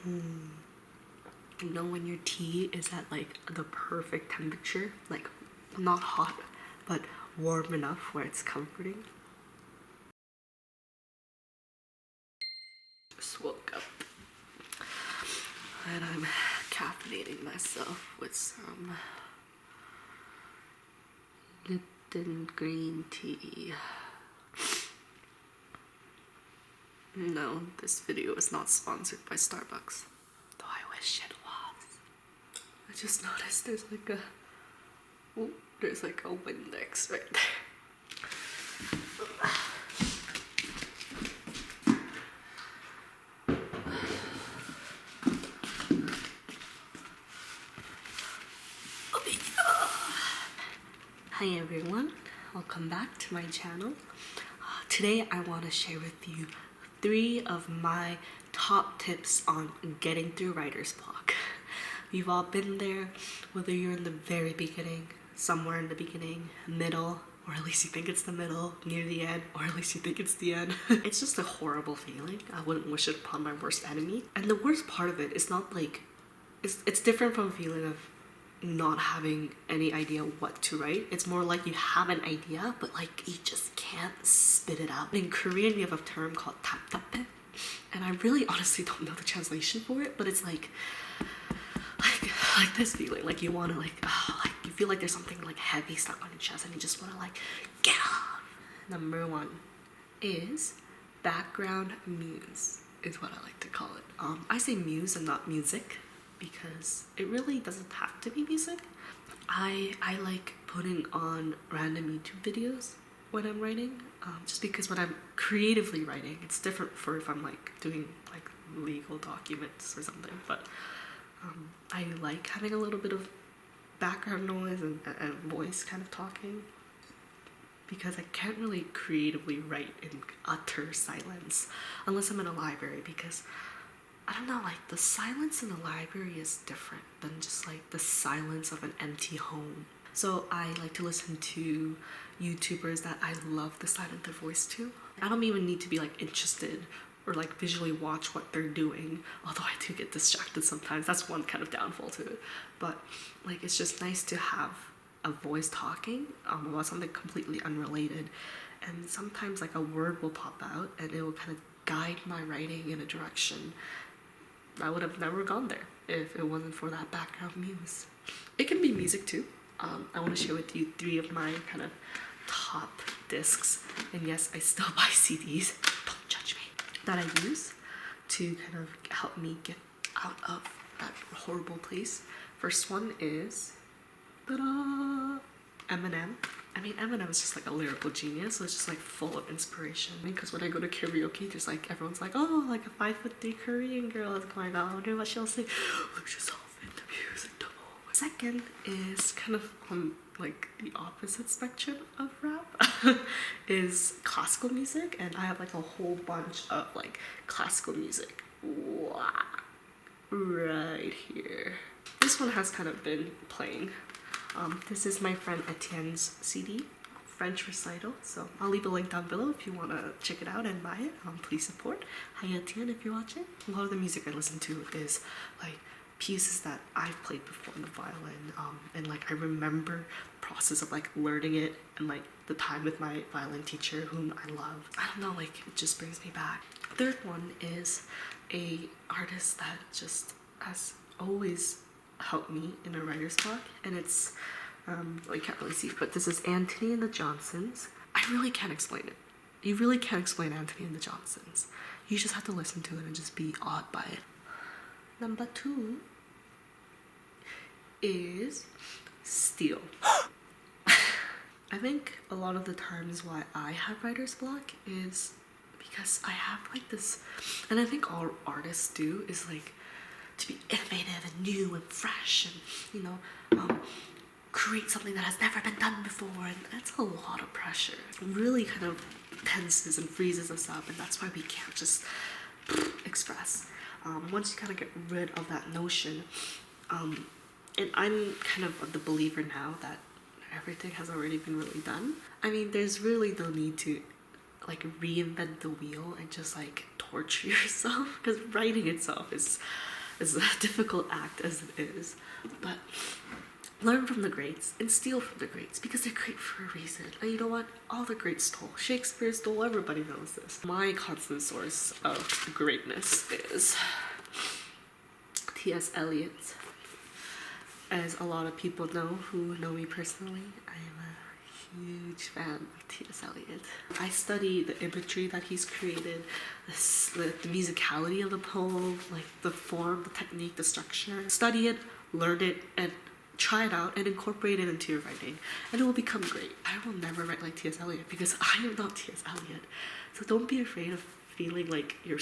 You know when your tea is at like the perfect temperature, like not hot, but warm enough where it's comforting? Just woke up and I'm caffeinating myself with some Lipton green tea. No, this video is not sponsored by Starbucks, though I wish it was. I just noticed there's like a Windex right there. Hi everyone, welcome back to my channel. Today I want to share with you 3 of my top tips on getting through writer's block. We've all been there, whether you're in the very beginning, somewhere in the beginning, middle, or at least you think it's the middle, near the end, or at least you think it's the end. It's just a horrible feeling. I wouldn't wish it upon my worst enemy. And the worst part of it is not like, it's different from a feeling of not having any idea what to write. It's more like you have an idea, but like you just can't spit it out. In Korean, we have a term called taptape, and I really honestly don't know the translation for it, but it's like this feeling, like you want to like you feel like there's something like heavy stuck on your chest and you just want to like get off. Number 1 is background muse, is what I like to call it. I say muse and not music, because it really doesn't have to be music. I like putting on random YouTube videos when I'm writing, just because when I'm creatively writing, it's different for if I'm like doing like legal documents or something, but I like having a little bit of background noise and voice kind of talking, because I can't really creatively write in utter silence unless I'm in a library, because I don't know, like the silence in the library is different than just like the silence of an empty home. So I like to listen to YouTubers that I love the sound of their voice to. I don't even need to be like interested or like visually watch what they're doing, although I do get distracted sometimes. That's one kind of downfall to it. But like it's just nice to have a voice talking about something completely unrelated. And sometimes like a word will pop out and it will kind of guide my writing in a direction I would have never gone there if it wasn't for that background muse. It can be music too. I want to share with you 3 of my kind of top discs, and yes, I still buy CDs, don't judge me, that I use to kind of help me get out of that horrible place. First one is, ta-da, Eminem. I mean, Eminem is just like a lyrical genius, so it's just like full of inspiration. Because when I go to karaoke, there's like, everyone's like, oh, like a 5'3" Korean girl is going on. I wonder what she'll say. Lose yourself in the music. Second is kind of like the opposite spectrum of rap, is classical music, and I have like a whole bunch of like classical music right here. This one has kind of been playing. This is my friend Etienne's CD, French Recital, so I'll leave a link down below if you want to check it out and buy it. Please support. Hi Etienne, if you're watching. A lot of the music I listen to is like pieces that I've played before on the violin, and like I remember the process of like learning it and like the time with my violin teacher, whom I love. I don't know, like it just brings me back. Third one is a artist that just has always helped me in a writer's block, and it's well, you can't really see, but this is Anthony and the Johnsons. I really can't explain it. You really can't explain Anthony and the Johnsons. You just have to listen to it and just be awed by it. Number 2 is Steel. I think a lot of the times why I have writer's block is because I have like this, and I think all artists do, is like to be innovative and new and fresh and, you know, create something that has never been done before, and that's a lot of pressure. It really kind of tenses and freezes us up, and that's why we can't just express. Once you kind of get rid of that notion, and I'm kind of the believer now that everything has already been really done. I mean, there's really no need to like reinvent the wheel and just like torture yourself, because writing itself is as a difficult act as it is. But learn from the greats and steal from the greats because they're great for a reason. And you know what? All the greats stole. Shakespeare stole. Everybody knows this. My constant source of greatness is T.S. Eliot. As a lot of people know who know me personally, I am a huge fan of T.S. Eliot. I study the imagery that he's created, the musicality of the poem, like the form, the technique, the structure. Study it, learn it, and try it out and incorporate it into your writing, and it will become great. I will never write like T.S. Eliot because I am not T.S. Eliot. So don't be afraid of feeling like you're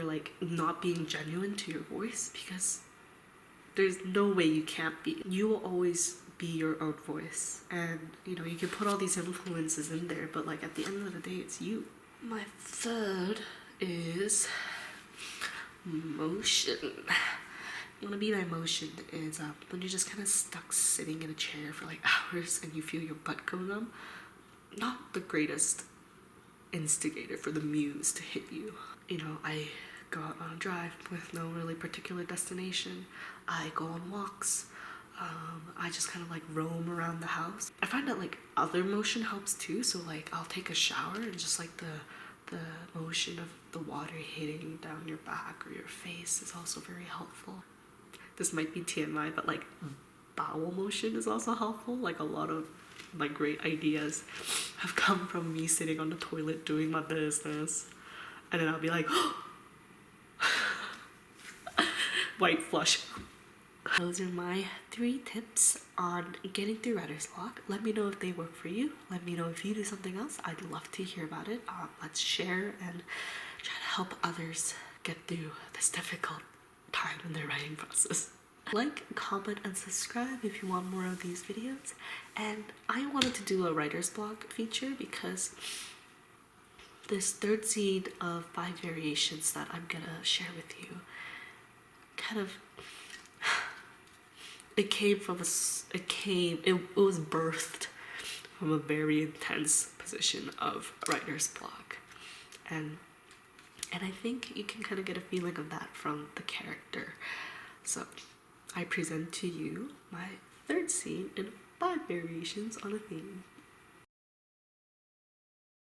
like not being genuine to your voice, because there's no way you can't be. You will always be your own voice, and you know, you can put all these influences in there, but like at the end of the day, it's you. My third is motion. You want to be my motion is when you're just kind of stuck sitting in a chair for like hours and you feel your butt go numb. Not the greatest instigator for the muse to hit you. You know, I go out on a drive with no really particular destination. I go on walks. I just kind of like roam around the house. I find that like other motion helps too. So like I'll take a shower and just like the motion of the water hitting down your back or your face is also very helpful. This might be TMI, but like bowel motion is also helpful. Like a lot of my great ideas have come from me sitting on the toilet doing my business, and then I'll be like, white flush. Those are my 3 tips on getting through writer's block. Let me know if they work for you. Let me know if you do something else. I'd love to hear about it. Let's share and try to help others get through this difficult time in their writing process. Like, comment, and subscribe if you want more of these videos. And I wanted to do a writer's block feature because this third scene of 5 variations that I'm gonna share with you kind of it was birthed from a very intense position of writer's block, and I think you can kind of get a feeling of that from the character. So I present to you my third scene in 5 variations on a theme.